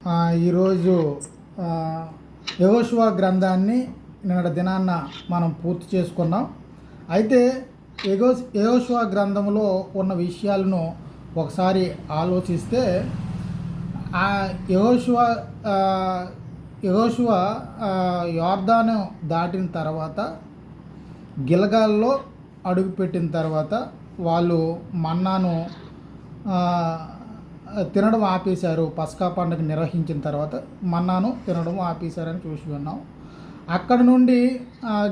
ఈరోజు యెహోషువ గ్రంథాన్ని నిన్నటి దినాన్న మనం పూర్తి చేసుకున్నాం. అయితే యెహోషువ గ్రంథంలో ఉన్న విషయాలను ఒకసారి ఆలోచిస్తే యెహోషువ యోర్దాను దాటిన తర్వాత గిల్గాల్లో అడుగుపెట్టిన తర్వాత వాళ్ళు మన్నాను తినడం ఆపేశారు. పస్కా పండుగ నిర్వహించిన తర్వాత మన్నాను తినడం ఆపేశారని చూసి ఉన్నాం. అక్కడ నుండి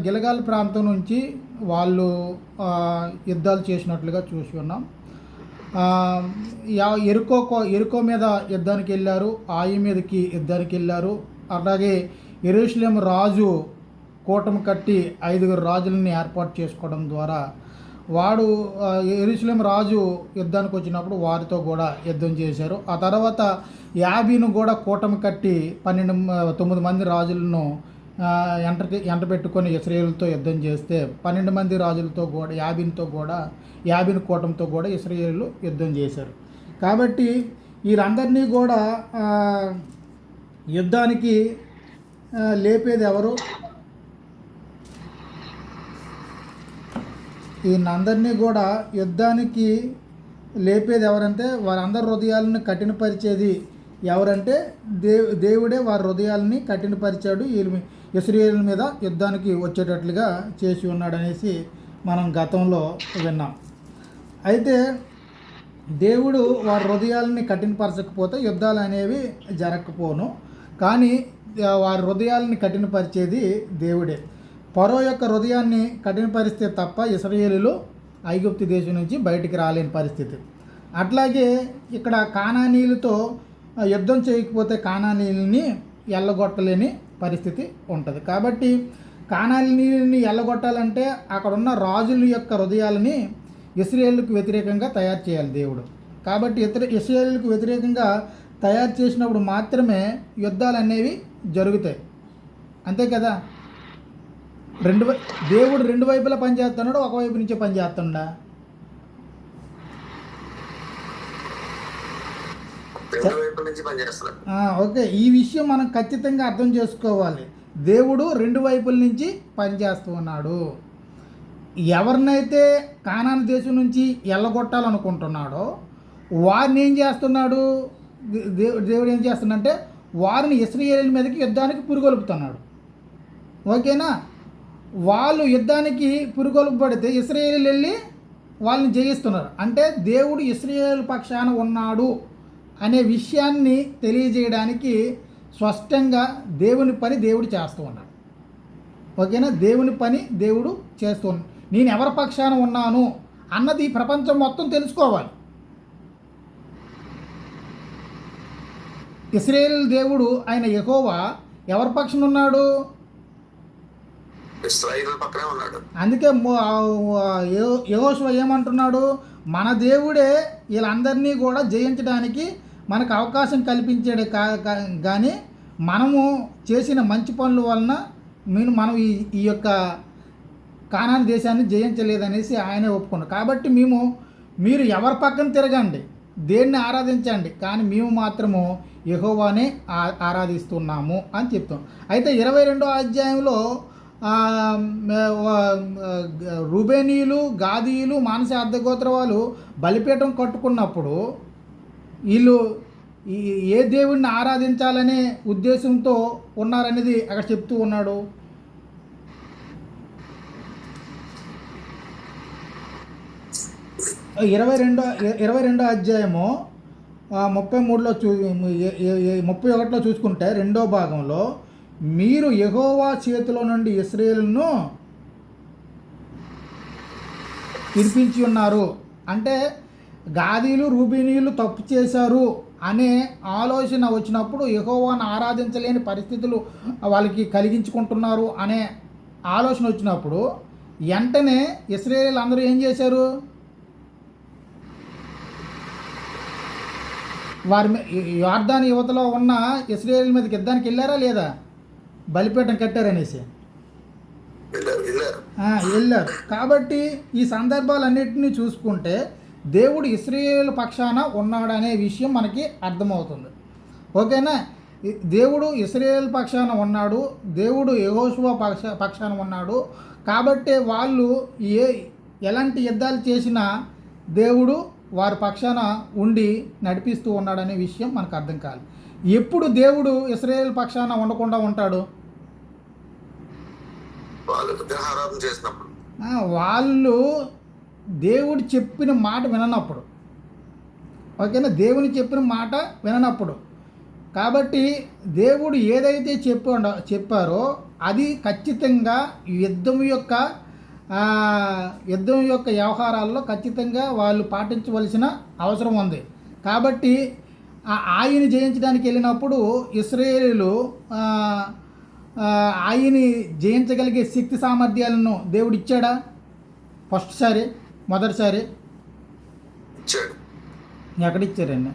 గిల్గాల్ ప్రాంతం నుంచి వాళ్ళు యుద్ధాలు చేసినట్లుగా చూసి ఉన్నాం. ఎరుకో మీద యుద్ధానికి వెళ్ళారు, ఆయి మీదకి యుద్ధానికి వెళ్ళారు. అలాగే యెరూషలేము రాజు కూటమి కట్టి 5 రాజులని ఏర్పాటు చేసుకోవడం ద్వారా వాడు యెరూషలేము రాజు యుద్ధానికి వచ్చినప్పుడు వారితో కూడా యుద్ధం చేశారు. ఆ తర్వాత యాబీను కూడా కూటమి కట్టి 9 మంది రాజులను ఎంట పెట్టుకొని ఇశ్రాయేలుతో యుద్ధం చేస్తే 12 మంది రాజులతో కూడా యాబీను కూటమితో కూడా ఇశ్రాయేలు యుద్ధం చేశారు. కాబట్టి వీరందరినీ కూడా యుద్ధానికి లేపేది ఎవరు? వీళ్ళందరినీ కూడా యుద్ధానికి లేపేది ఎవరంటే వారందరి హృదయాలను కఠినపరిచేది ఎవరంటే దేవుడే వారి హృదయాలని కఠినపరిచాడు, ఇశ్రాయేలు మీద యుద్ధానికి వచ్చేటట్లుగా చేసి ఉన్నాడనేసి మనం గతంలో విన్నాం. అయితే దేవుడు వారి హృదయాలని కఠినపరచకపోతే యుద్ధాలు అనేవి జరగకపోను. కానీ వారి హృదయాలని కఠినపరిచేది దేవుడే. ఫరో యొక్క హృదయాన్ని కఠినపరిస్తే తప్ప ఇశ్రాయేలీయులు ఐగుప్తు దేశం నుంచి బయటికి రాలేని పరిస్థితి. అట్లాగే ఇక్కడ కానానీయులతో యుద్ధం చేయకపోతే కానానీయుల్ని ఎల్లగొట్టలేని పరిస్థితి ఉంటుంది. కాబట్టి కానానీయుల్ని ఎల్లగొట్టాలంటే అక్కడున్న రాజుల యొక్క హృదయాలని ఇశ్రాయేలుకు వ్యతిరేకంగా తయారు చేయాలి దేవుడు. కాబట్టి ఇశ్రాయేలుకు వ్యతిరేకంగా తయారు చేసినప్పుడు మాత్రమే యుద్ధాలు అనేవి జరుగుతాయి. అంతే కదా. దేవుడు 2 వైపులా పనిచేస్తున్నాడు, ఒకవైపు నుంచే పనిచేస్తుండా? ఓకే, ఈ విషయం మనం ఖచ్చితంగా అర్థం చేసుకోవాలి. దేవుడు 2 వైపుల నుంచి పనిచేస్తూ ఉన్నాడు. ఎవరినైతే కానాను దేశం నుంచి ఎల్లగొట్టాలనుకుంటున్నాడో వారిని ఏం చేస్తున్నాడు? దేవుడు ఏం చేస్తున్నాడంటే వారిని ఇశ్రాయేలు మీదకి యుద్ధానికి పురుగొలుపుతున్నాడు. ఓకేనా. వాళ్ళు యుద్ధానికి పురుగొల్పబడితే ఇశ్రాయేలు వెళ్ళి వాళ్ళని జయిస్తున్నారు. అంటే దేవుడు ఇశ్రాయేలు పక్షాన ఉన్నాడు అనే విషయాన్ని తెలియజేయడానికి స్పష్టంగా దేవుని పని దేవుడు చేస్తూ ఉన్నాడు. ఓకేనా. దేవుని పని దేవుడు చేస్తూ ఉన్నాడు. నేను ఎవరి పక్షాన ఉన్నాను అన్నది ప్రపంచం మొత్తం తెలుసుకోవాలి. ఇశ్రాయేలు దేవుడు ఆయన యెహోవా ఎవరి పక్షాన ఉన్నాడు? అందుకే యెహోషువ ఏమంటున్నాడు? మన దేవుడే వీళ్ళందరినీ కూడా జయించడానికి మనకు అవకాశం కల్పించాడు. కానీ మనము చేసిన మంచి పనుల వలన మనం ఈ యొక్క కానాను దేశాన్ని జయించలేదనేసి ఆయనే ఒప్పుకున్నాడు. కాబట్టి మీరు ఎవరి పక్కన తిరగండి, దేన్ని ఆరాధించండి, కానీ మేము మాత్రము యెహోవానే ఆరాధిస్తున్నాము అని చెప్తాం. అయితే 22వ అధ్యాయంలో రూబేనీయులు, గాదీయులు, మానస అర్ధగోత్ర వాళ్ళు బలిపీఠం కట్టుకున్నప్పుడు వీళ్ళు ఏ దేవుడిని ఆరాధించాలనే ఉద్దేశంతో ఉన్నారనేది అక్కడ చెప్తూ ఉన్నాడు. ఇరవై రెండో అధ్యాయము 33లో 31లో చూసుకుంటే 2వ భాగంలో మీరు యెహోవా చేతిలో నుండి ఇశ్రాయేలును విడిపించి ఉన్నారు అంటే గాదీలు, రూబేనీయులు తప్పు చేశారు అనే ఆలోచన వచ్చినప్పుడు యెహోవాను ఆరాధించలేని పరిస్థితులు వాళ్ళకి కలిగించుకుంటున్నారు అనే ఆలోచన వచ్చినప్పుడు వెంటనే ఇశ్రాయేలు అందరూ ఏం చేశారు? యోర్దాను యువతలో ఉన్న ఇశ్రాయేలు మీదకి యుద్ధానికి వెళ్ళారా లేదా? బలిపీఠం కట్టారనేసి వెళ్ళారు. కాబట్టి ఈ సందర్భాలన్నింటినీ చూసుకుంటే దేవుడు ఇశ్రాయేలు పక్షాన ఉన్నాడనే విషయం మనకి అర్థమవుతుంది. ఓకేనా. దేవుడు ఇశ్రాయేలు పక్షాన ఉన్నాడు, దేవుడు యెహోషువ పక్షాన ఉన్నాడు. కాబట్టి వాళ్ళు ఎలాంటి యుద్ధాలు చేసినా దేవుడు వారి పక్షాన ఉండి నడిపిస్తూ ఉన్నాడనే విషయం మనకు అర్థం కాదు. ఎప్పుడు దేవుడు ఇశ్రాయేలు పక్షాన ఉండకుండా ఉంటాడు? వాళ్ళు దేవుడు చెప్పిన మాట విననప్పుడు, ఓకేనా, దేవుని చెప్పిన మాట విననప్పుడు. కాబట్టి దేవుడు ఏదైతే చెప్పారో అది ఖచ్చితంగా యుద్ధం యొక్క వ్యవహారాల్లో ఖచ్చితంగా వాళ్ళు పాటించవలసిన అవసరం ఉంది. కాబట్టి ఆయన జయించడానికి వెళ్ళినప్పుడు ఇశ్రాయేలీయులు ఆయన్ని జయించగలిగే శక్తి సామర్థ్యాలను దేవుడు ఇచ్చాడా? మొదటిసారి ఎక్కడిచ్చారండి?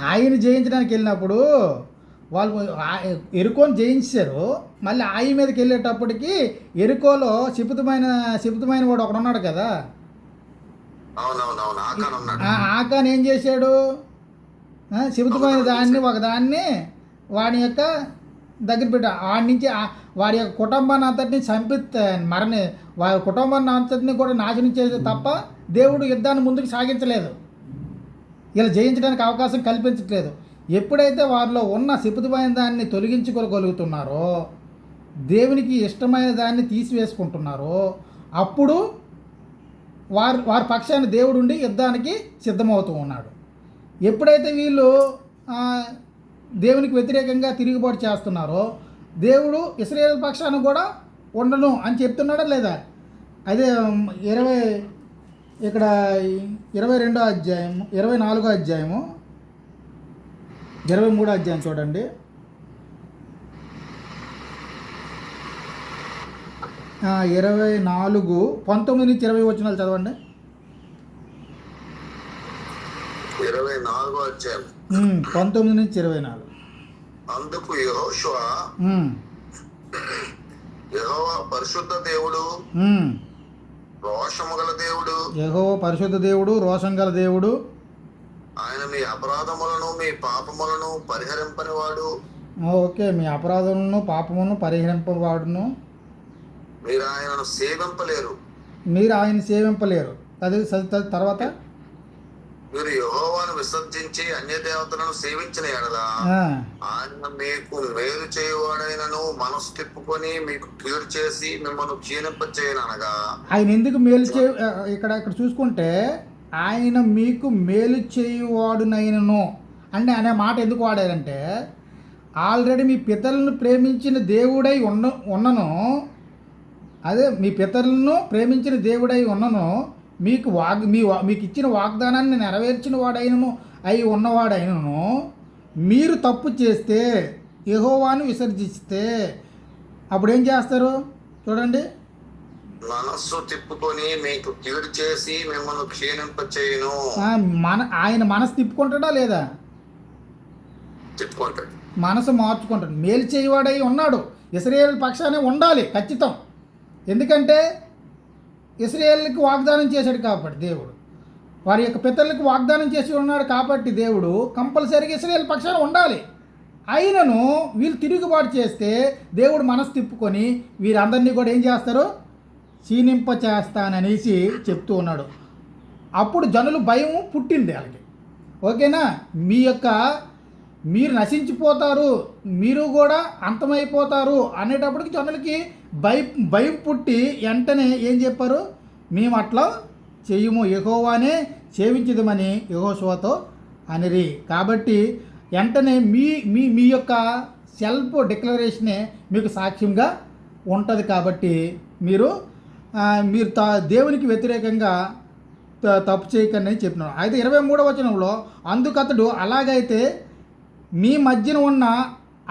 ఆయన జయించడానికి వెళ్ళినప్పుడు వాళ్ళు ఎరుకోని జయించారు. మళ్ళీ ఆయన మీదకి వెళ్ళేటప్పటికి ఎరుకోలో శిపుతమైన వాడు ఒకడు ఉన్నాడు కదా, ఆకాన్ ఏం చేశాడు? శిపుతమైన ఒకదాన్ని వాడి యొక్క దగ్గర పెట్టా, వాడి నుంచి వాడి యొక్క కుటుంబాన్ని అంతటిని వారి కుటుంబాన్ని అంతటిని కూడా నాశనం చేసే తప్ప దేవుడు యుద్ధాన్ని ముందుకు సాగించలేదు, ఇలా జయించడానికి అవకాశం కల్పించట్లేదు. ఎప్పుడైతే వారిలో ఉన్న శిపుతమైన దాన్ని తొలగించుకోగలుగుతున్నారో, దేవునికి ఇష్టమైన దాన్ని తీసివేసుకుంటున్నారో, అప్పుడు వారి పక్షాన్ని దేవుడు ఉండి యుద్ధానికి సిద్ధమవుతూ ఉన్నాడు. ఎప్పుడైతే వీళ్ళు దేవునికి వ్యతిరేకంగా తిరుగుబాటు చేస్తున్నారో, దేవుడు ఇశ్రాయేలు పక్షాన్ని కూడా ఉండను అని చెప్తున్నాడా లేదా? అదే 22వ అధ్యాయము, 24వ అధ్యాయము, 23వ అధ్యాయం చూడండి. 24, 19 నుంచి 20 వచనాలు చదవండి. 24వ అధ్యాయం 19 నుంచి 24. అందుకు యెహోషువ, యెహోవా పరిశుద్ధ దేవుడు, రోషము గల దేవుడు, యెహోవా పరిశుద్ధ దేవుడు, రోషం గల దేవుడు, ఆయన మీ అపరాధములను మీ పాపములను పరిహరింపనివాడు. ఓకే, మీ అపరాధములను పాపములను పరిహరింపవాడును. మీరు ఆయనను సేవింపలేరు. అది తర్వాత మీరు యెహోవాను విసర్జించి అన్య దేవతలను సేవించిన ఎడల ఆయన మీకు మేలు చేయువాడైనను మనసు తిప్పుకొని మీకు కీడు చేసి మిమ్మల్ని క్షీణింపచేయనగా. ఆయన ఎందుకు మేలు ఇక్కడ చూసుకుంటే ఆయన మీకు మేలు చేయువాడునైనను అంటే అనే మాట ఎందుకు వాడారంటే, ఆల్రెడీ మీ పితరులను ప్రేమించిన దేవుడై ఉన్నను, అదే మీ పితరులను ప్రేమించిన దేవుడై ఉన్నను, మీకు మీకు ఇచ్చిన వాగ్దానాన్ని నెరవేర్చిన వాడైనను అయి ఉన్నవాడైనను, మీరు తప్పు చేస్తే, యెహోవాను విసర్జిస్తే అప్పుడు ఏం చేస్తారు చూడండి. మనస్సు తిప్పుకొని మీకు కీడు చేసి మిమ్మల్ని క్షీణింపచేయును. ఆయన మనసు తిప్పుకుంటాడా లేదా? తిప్పుకుంటాడు, మనసు మార్చుకుంటాడు. మేలు చేయవాడై ఉన్నాడు, ఇశ్రాయేలు పక్షానే ఉండాలి ఖచ్చితం. ఎందుకంటే ఇశ్రాయేలుకి వాగ్దానం చేశాడు కాబట్టి దేవుడు, వారి యొక్క పితరులకు వాగ్దానం చేసి ఉన్నాడు కాబట్టి దేవుడు కంపల్సరీగా ఇశ్రాయేలు పక్షాన ఉండాలి. అయినను వీళ్ళు తిరుగుబాటు చేస్తే దేవుడు మనసు తిప్పుకొని వీరందరినీ కూడా ఏం చేస్తారు? క్షీణింప చేస్తాననేసి చెప్తూ ఉన్నాడు. అప్పుడు జనులు భయం పుట్టింది వాళ్ళకి. ఓకేనా, మీరు నశించిపోతారు, మీరు కూడా అంతమైపోతారు అనేటప్పటికి జనులకి భయం పుట్టి వెంటనే ఏం చెప్పారు? మేము అట్లా చెయ్యము, యెహోవానే సేవించదమని యెహోషువతో అనిరి. కాబట్టి వెంటనే మీ యొక్క సెల్ఫ్ డిక్లరేషనే మీకు సాక్ష్యంగా ఉంటుంది. కాబట్టి మీరు దేవునికి వ్యతిరేకంగా తప్పు చేయకండి అని చెప్పినాడు. అయితే 23వ వచనంలో, అందుకతడు అలాగైతే మీ మధ్యన ఉన్న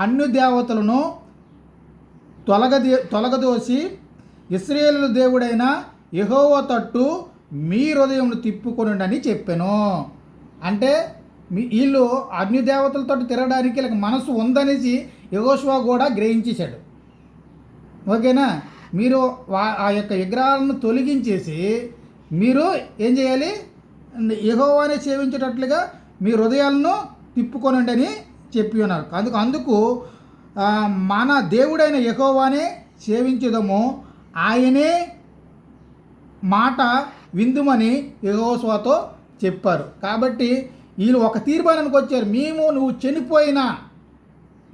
అన్ని దేవతలను తొలగదోసి ఇశ్రాయేలు దేవుడైన యెహోవా తట్టు మీ హృదయం తిప్పుకొనండి అని చెప్పాను. అంటే వీళ్ళు అన్ని దేవతలతో తిరగడానికి వీళ్ళకి మనసు ఉందనేసి యెహోషువ కూడా గ్రహించేశాడు. ఓకేనా, మీరు ఆ యొక్క విగ్రహాలను తొలగించేసి మీరు ఏం చేయాలి? యెహోవానే సేవించేటట్లుగా మీ హృదయాలను తిప్పుకొనండి అని చెప్పి ఉన్నారు. అందుకు మన దేవుడైన యెహోవానే సేవించుదము, ఆయనే మాట విందుమని యెహోషువతో చెప్పారు. కాబట్టి వీళ్ళు ఒక తీర్మానానికి వచ్చారు.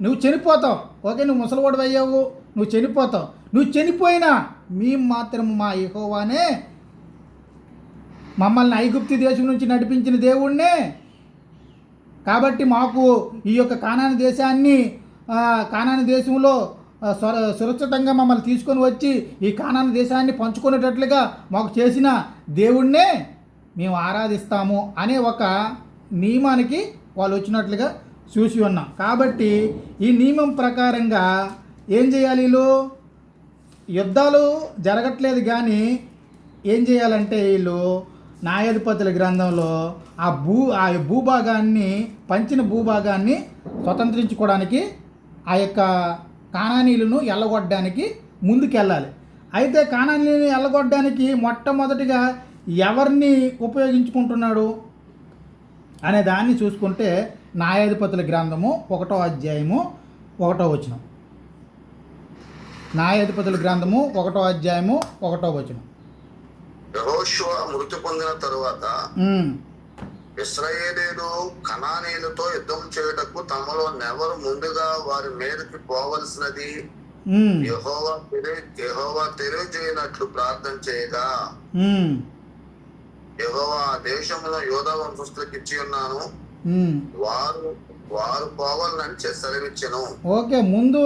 నువ్వు చనిపోతావు, ఓకే, నువ్వు ముసలివాడు అయ్యావు, నువ్వు చనిపోతావు, నువ్వు చనిపోయినా మేము మాత్రం మా యెహోవానే, మమ్మల్ని ఐగుప్తు దేశం నుంచి నడిపించిన దేవుణ్ణే, కాబట్టి మాకు ఈ యొక్క కానాను దేశంలో సురక్షితంగా మమ్మల్ని తీసుకొని వచ్చి ఈ కానాను దేశాన్ని పంచుకునేటట్లుగా మాకు చేసిన దేవుణ్ణే మేము ఆరాధిస్తాము అనే ఒక నియమానికి వాళ్ళు వచ్చినట్లుగా చూసి ఉన్నాం. కాబట్టి ఈ నియమం ప్రకారంగా ఏం చేయాలి? వీళ్ళు యుద్ధాలు జరగట్లేదు, కానీ ఏం చేయాలంటే వీళ్ళు న్యాయాధిపతుల గ్రంథంలో ఆ భూభాగాన్ని పంచిన భూభాగాన్ని స్వతంత్రించుకోవడానికి ఆ యొక్క కానానీయులను ఎల్లగొట్టడానికి ముందుకెళ్ళాలి. అయితే కానానీయులను ఎల్లగొట్టడానికి మొట్టమొదటిగా ఎవరిని ఉపయోగించుకుంటున్నాడు అనే దాన్ని చూసుకుంటే న్యాయాధిపతుల గ్రంథము 1వ అధ్యాయము 1వ వచనం. న్యాయాధిపతుల గ్రంథము 1వ అధ్యాయము 1వ వచనం. యెహోషువ మృతి పొందిన తరువాత ఇశ్రాయేలీయులు కనానీయులతో యుద్ధం చేయుటకు తమలో నెవరు ముందుగా వారి మీదకి పోవలసినది యెహోవా తెలియజేయనట్లు ప్రార్థన చేయగా, యెహోవా ఆ దేశమును యోధా వంశస్థులకు ఇచ్చి ఉన్నాను, వారు పోవాలని సెలవిచ్చెను. ఓకే, ముందు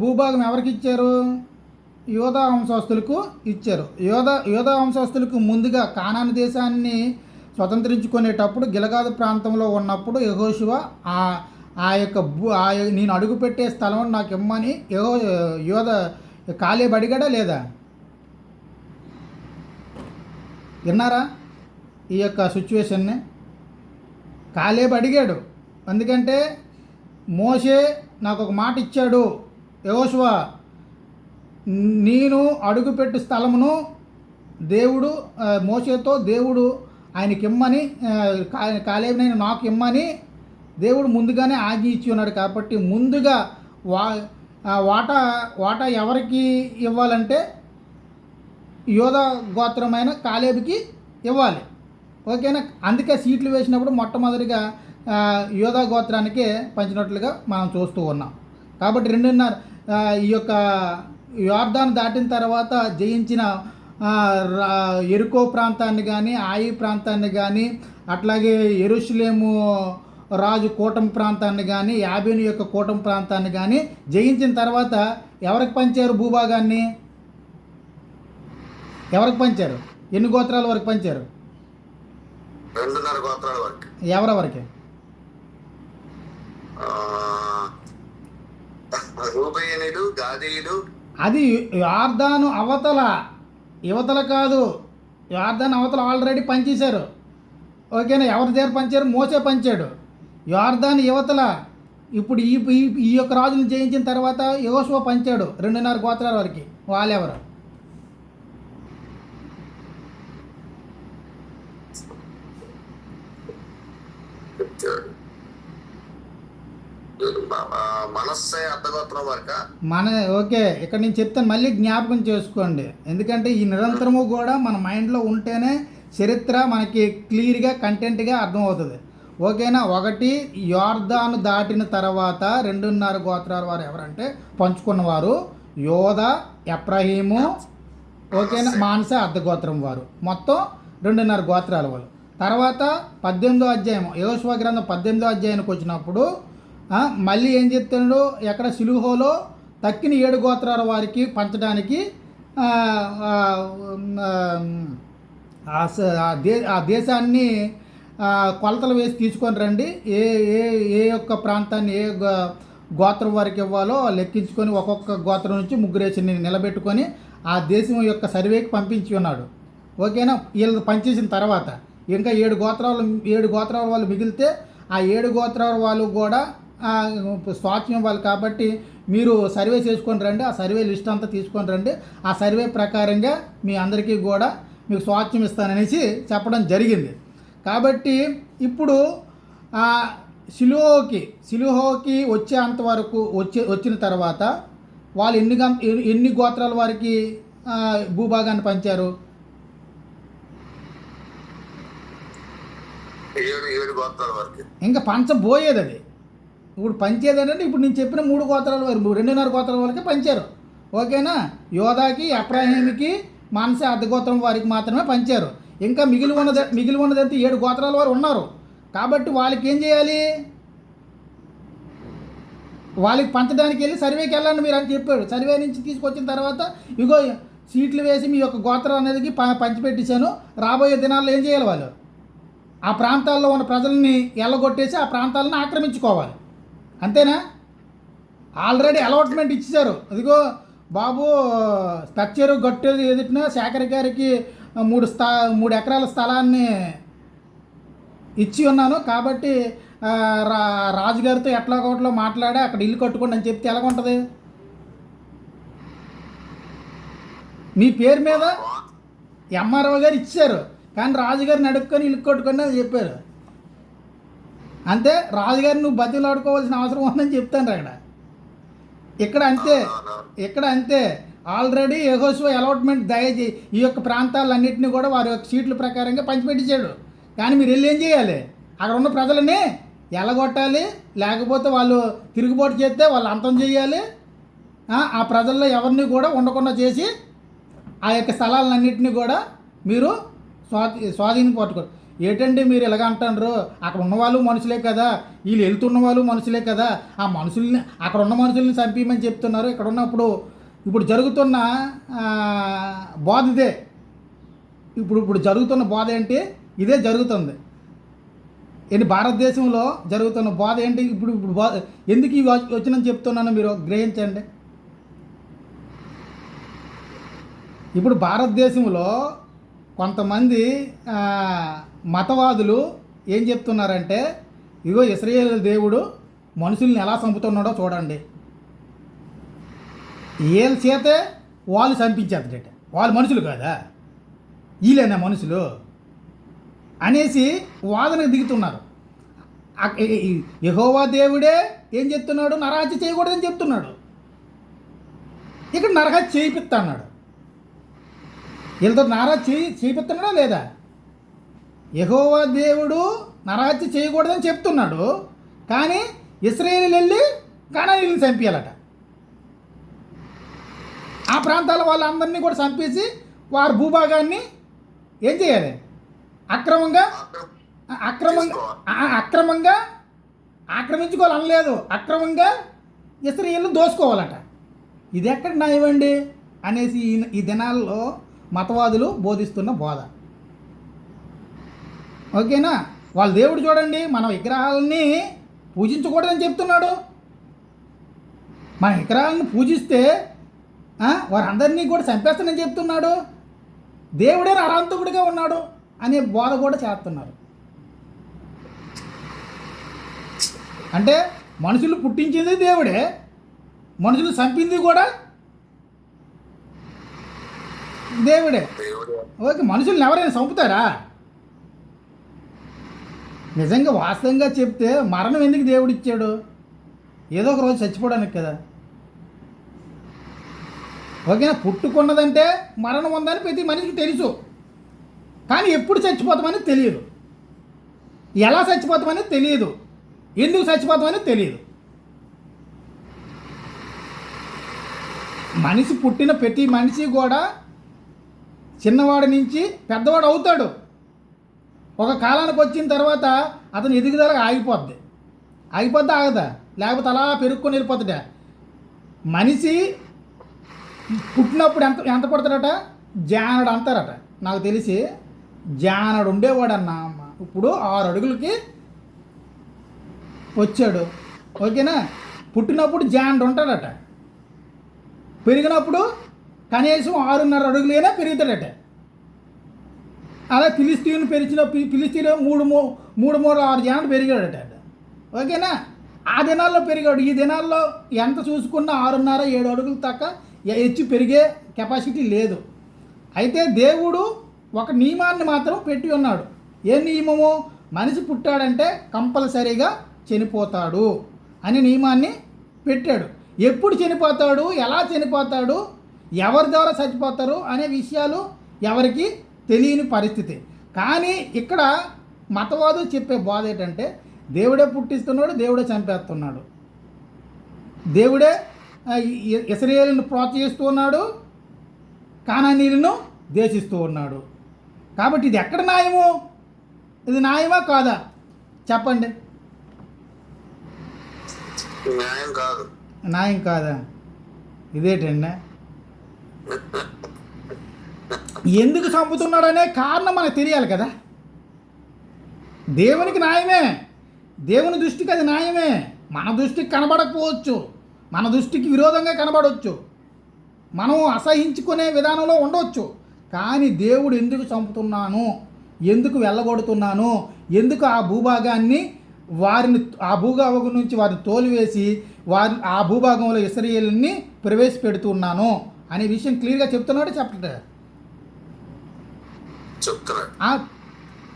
భూభాగం ఎవరికి ఇచ్చారు? యోధా వంశస్థులకు ఇచ్చారు. యోధా వంశస్థులకు ముందుగా కానాను దేశాన్ని స్వతంత్రించుకునేటప్పుడు గిలగాదు ప్రాంతంలో ఉన్నప్పుడు యెహోషువ ఆ యొక్క నేను అడుగుపెట్టే స్థలం నాకు ఇమ్మని కాలేబు అడిగాడా లేదా? విన్నారా ఈ యొక్క సిచ్యువేషన్ని? కాలేబు అడిగాడు. ఎందుకంటే మోషే నాకు ఒక మాట ఇచ్చాడు, యెహోషువ నేను అడుగుపెట్టు స్థలమును దేవుడు మోషేతో దేవుడు ఆయనకి ఇమ్మని, కాలేబునైనా నాకు ఇమ్మని దేవుడు ముందుగానే ఆజ్ఞ ఇచ్చి ఉన్నాడు. కాబట్టి ముందుగా వాటా ఎవరికి ఇవ్వాలంటే యోధా గోత్రమైన కాలేబుకి ఇవ్వాలి, ఓకేనా? అందుకే సీట్లు వేసినప్పుడు మొట్టమొదటిగా యోధా గోత్రానికే పంచినట్లుగా మనం చూస్తూ ఉన్నాం. కాబట్టి 2.5 ఈ యొక్క యోర్దాను దాటిన తర్వాత జయించిన యెరికో ప్రాంతాన్ని కానీ, ఆయి ప్రాంతాన్ని కానీ, అట్లాగే యెరూషలేము రాజు కూటమి ప్రాంతాన్ని కానీ, యాబేను యొక్క కూటమి ప్రాంతాన్ని కానీ జయించిన తర్వాత ఎవరికి పంచారు భూభాగాన్ని? ఎవరికి పంచారు? ఎన్ని గోత్రాల వరకు పంచారు? 2.5 గోత్రాల వరకు. ఎవరెవరికి? రూబేనీయులు, గాదీయులు. అది యోర్దాను యువతల కాదు, యోర్దాను అవతల ఆల్రెడీ పంచేశారు, ఓకేనా? ఎవరి దగ్గర పంచారు? మోసే పంచాడు. యోర్దాను యువతల ఇప్పుడు ఈ యొక్క రాజును జయించిన తర్వాత యెహోషువ పంచాడు 2.5 గోత్రాల వరకు. వాళ్ళెవరు? మనస్సే అర్ధగోత్రం వరక. ఓకే, ఇక్కడ నేను చెప్తాను, మళ్ళీ జ్ఞాపకం చేసుకోండి. ఎందుకంటే ఈ నిరంతరము కూడా మన మైండ్లో ఉంటేనే చరిత్ర మనకి క్లియర్గా కంటెంట్గా అర్థమవుతుంది, ఓకేనా? 1 యోర్దాను దాటిన తర్వాత 2.5 గోత్రాల వారు ఎవరంటే పంచుకున్నవారు యోధా, ఎఫ్రాయిము, ఓకేనా, మానసే అర్ధగోత్రం వారు, మొత్తం 2.5 గోత్రాల వాళ్ళు. తర్వాత 18వ అధ్యాయం యెహోషువ గ్రంథం 18వ అధ్యాయానికి వచ్చినప్పుడు మళ్ళీ ఏం చెప్తున్నాడు? ఎక్కడ సిలుహోలో తక్కిన 7 గోత్రాల వారికి పంచడానికి ఆ దేశాన్ని కొలతలు వేసి తీసుకొని రండి, ఏ యొక్క ప్రాంతాన్ని ఏ గోత్రం వారికి ఇవ్వాలో లెక్కించుకొని ఒక్కొక్క గోత్రం నుంచి 3 నిలబెట్టుకొని ఆ దేశం యొక్క సర్వేకి పంపించి ఉన్నాడు, ఓకేనా? వీళ్ళు పనిచేసిన తర్వాత ఇంకా 7 గోత్రాల వాళ్ళు మిగిలితే ఆ 7 గోత్రాల వాళ్ళు కూడా స్వాస్థ్యం వాళ్ళు. కాబట్టి మీరు సర్వే చేసుకొని రండి, ఆ సర్వే లిస్ట్ అంతా తీసుకొని రండి, ఆ సర్వే ప్రకారంగా మీ అందరికీ కూడా మీకు స్వాస్థ్యం ఇస్తాననేసి చెప్పడం జరిగింది. కాబట్టి ఇప్పుడు సిలుహోకి వచ్చేంత వరకు వచ్చిన తర్వాత వాళ్ళు ఎన్ని గోత్రాల వారికి భూభాగాన్ని పంచారు? 7 గోత్రాల వరకు. ఇంకా పంచబోయేది అది. ఇప్పుడు పంచేది ఏంటంటే ఇప్పుడు నేను చెప్పిన 3 గోత్రాల వరకు 2.5 గోత్రాల వరకే పంచారు. ఓకేనా? యోధాకి, ఎఫ్రాయిముకి, మనసే అర్ధగోత్రం వారికి మాత్రమే పంచారు. ఇంకా మిగిలి ఉన్నదంతా 7 గోత్రాల వారు ఉన్నారు. కాబట్టి వాళ్ళకి ఏం చేయాలి? వాళ్ళకి పంచడానికి వెళ్ళి సర్వేకి వెళ్ళండి మీరు అని చెప్పాడు. సర్వే నుంచి తీసుకొచ్చిన తర్వాత ఇగో సీట్లు వేసి మీ యొక్క గోత్రం అనేది పంచిపెట్టేశాను. రాబోయే దినాల్లో ఏం చేయాలి? వాళ్ళు ఆ ప్రాంతాల్లో ఉన్న ప్రజల్ని ఎల్లగొట్టేసి ఆ ప్రాంతాలను ఆక్రమించుకోవాలి. అంతేనా? ఆల్రెడీ అలాట్మెంట్ ఇచ్చేశారు. అదిగో బాబు స్ట్రక్చరు గట్టు ఎదుటిన శేఖర్ గారికి 3 ఎకరాల స్థలాన్ని ఇచ్చి ఉన్నాను. కాబట్టి రాజుగారితో ఎట్లాగోట్లో మాట్లాడి అక్కడ ఇల్లు కట్టుకోండి అని చెప్తే ఎలాగుంటుంది? మీ పేరు మీద ఎంఆర్ఓ గారు ఇచ్చారు, కానీ రాజుగారిని అడుక్కొని ఇల్లు కట్టుకోండి అని చెప్పారు. అంతే. రాజుగారిని నువ్వు బతిలాడుకోవాల్సిన అవసరం ఉందని చెప్తాను ఇక్కడ అంతే. ఆల్రెడీ యెహోషువ అలాట్మెంట్ దయచేసి ఈ యొక్క ప్రాంతాలన్నింటినీ కూడా వారి యొక్క సీట్ల ప్రకారంగా పంచిపెట్టించాడు. కానీ మీరు వెళ్ళి ఏం చేయాలి? అక్కడ ఉన్న ప్రజలని ఎల్లగొట్టాలి, లేకపోతే వాళ్ళు తిరుగుబాటు చేస్తే వాళ్ళు అంతం చేయాలి. ఆ ప్రజల్లో ఎవరిని కూడా ఉండకుండా చేసి ఆ యొక్క స్థలాలన్నింటినీ కూడా మీరు స్వాధీనం పట్టుకోరు. ఏంటంటే మీరు ఎలాగ అంటారు? అక్కడ ఉన్నవాళ్ళు మనుషులే కదా, వీళ్ళు వెళ్తున్న వాళ్ళు మనుషులే కదా, ఆ మనుషుల్ని అక్కడ ఉన్న మనుషుల్ని చంపేయమని చెప్తున్నారు. ఇక్కడ ఉన్నప్పుడు ఇప్పుడు జరుగుతున్న బోధ ఇదే. ఇప్పుడు జరుగుతున్న బోధ ఏంటి? ఇదే జరుగుతుంది. ఏంటి భారతదేశంలో జరుగుతున్న బోధ ఏంటి? ఇప్పుడు బోధ ఎందుకు ఇవి వచ్చినని చెప్తున్నాను, మీరు గ్రహించండి. ఇప్పుడు భారతదేశంలో కొంతమంది మతవాదులు ఏం చెప్తున్నారంటే, ఇగో ఇశ్రాయేలు దేవుడు మనుషుల్ని ఎలా చంపుతున్నాడో చూడండి, వీళ్ళ చేతే వాళ్ళు చంపించేద్దట, వాళ్ళు మనుషులు కాదా, వీళ్ళేనా మనుషులు అనేసి వాదనకు దిగుతున్నారు. యెహోవా దేవుడే ఏం చెప్తున్నాడు? నరహత్య చేయకూడదని చెప్తున్నాడు. ఇక్కడ నరహత్య చేయిపిస్తా అన్నాడు. వీళ్ళతో చేయిస్తున్నాడా లేదా? యెహోవా దేవుడు నరహత్య చేయకూడదని చెప్తున్నాడు, కానీ ఇశ్రాయేలు వెళ్ళి కనానీయులను చంపేయాలట. ఆ ప్రాంతాల వాళ్ళందరినీ కూడా చంపేసి వారి భూభాగాన్ని ఏం చేయాలి? అక్రమంగా ఆక్రమించుకోవాలనలేదు, అక్రమంగా ఇశ్రాయేలును దోసుకోవాలట. ఇది ఎక్కడ న్యాయమండి అనేసి ఈ దినాల్లో మతవాదులు బోధిస్తున్న బోధ. ఓకేనా? వాళ్ళ దేవుడు చూడండి, మన విగ్రహాలని పూజించకూడదని చెప్తున్నాడు. మన విగ్రహాలను పూజిస్తే వారందరినీ కూడా చంపేస్తానని చెప్తున్నాడు. దేవుడే నరహంతకుడిగా ఉన్నాడు అనే బోధ కూడా చేస్తున్నారు. అంటే మనుషులు పుట్టించింది దేవుడే, మనుషులు చంపింది కూడా దేవుడే. ఓకే, మనుషుల్ని ఎవరైనా చంపుతారా? నిజంగా వాస్తవంగా చెప్తే మరణం ఎందుకు దేవుడు ఇచ్చాడు? ఏదో ఒక రోజు చచ్చిపోవడానికి కదా. ఓకేనా? పుట్టుకున్నదంటే మరణం ఉందని ప్రతి మనిషికి తెలుసు, కానీ ఎప్పుడు చచ్చిపోతామని తెలియదు, ఎలా చచ్చిపోతామని తెలియదు, ఎందుకు చచ్చిపోతామని తెలియదు. మనిషి పుట్టిన ప్రతి మనిషి కూడా చిన్నవాడి నుంచి పెద్దవాడు అవుతాడు. ఒక కాలానికి వచ్చిన తర్వాత అతను ఎదుగుదల ఆగిపోద్ది ఆగదా? లేకపోతే అలా పెరుక్కొని వెళ్ళిపోతాడా? మనిషి పుట్టినప్పుడు ఎంత పడతాడట? జానడు అంటారట. నాకు తెలిసి జానడు ఉండేవాడన్న, ఇప్పుడు 6 అడుగులకి వచ్చాడు. ఓకేనా? పుట్టినప్పుడు జానడు ఉంటాడట, పెరిగినప్పుడు కనీసం 6.5 అడుగులైనా పెరుగుతాడట. అలా ఫిలిస్తీన్లు ఫిలిస్తీన్లు 3-6 జానడు పెరిగాడట. ఓకేనా? ఆ దినాల్లో పెరిగాడు. ఈ దినాల్లో ఎంత చూసుకున్నా 6.5-7 అడుగులు తక్క హెచ్చు పెరిగే కెపాసిటీ లేదు. అయితే దేవుడు ఒక నియమాన్ని మాత్రం పెట్టి ఉన్నాడు. ఏ నియమము? మనిషి పుట్టాడంటే కంపల్సరీగా చనిపోతాడు అనే నియమాన్ని పెట్టాడు. ఎప్పుడు చనిపోతాడు, ఎలా చనిపోతాడు, ఎవరి ద్వారా చచ్చిపోతారు అనే విషయాలు ఎవరికి తెలియని పరిస్థితి. కానీ ఇక్కడ మతవాదులు చెప్పే బోధ ఏంటంటే దేవుడే పుట్టిస్తున్నాడు, దేవుడే చంపేస్తున్నాడు, దేవుడే ఇశ్రాయేలును ప్రోత్సహిస్తూ ఉన్నాడు, కానానీయులను దేశిస్తూ ఉన్నాడు. కాబట్టి ఇది ఎక్కడ న్యాయము? ఇది న్యాయమా కాదా చెప్పండి? న్యాయం కాదు. న్యాయం కాదా? ఇదేటండి? ఎందుకు చంపుతున్నాడనే కారణం మనకు తెలియాలి కదా. దేవునికి న్యాయమే, దేవుని దృష్టికి అది న్యాయమే. మన దృష్టికి కనబడకపోవచ్చు, మన దృష్టికి విరోధంగా కనబడవచ్చు, మనం అసహించుకునే విధానంలో ఉండవచ్చు. కానీ దేవుడు ఎందుకు చంపుతున్నాను, ఎందుకు వెళ్ళగొడుతున్నాను, ఎందుకు ఆ భూభాగాన్ని ఆ భూభాగం నుంచి వారిని తోలివేసి ఆ భూభాగంలో ఇశ్రాయేలుని ప్రవేశపెడుతున్నాను అనే విషయం క్లియర్గా చెప్తున్నాడు చెప్పట్లేదు.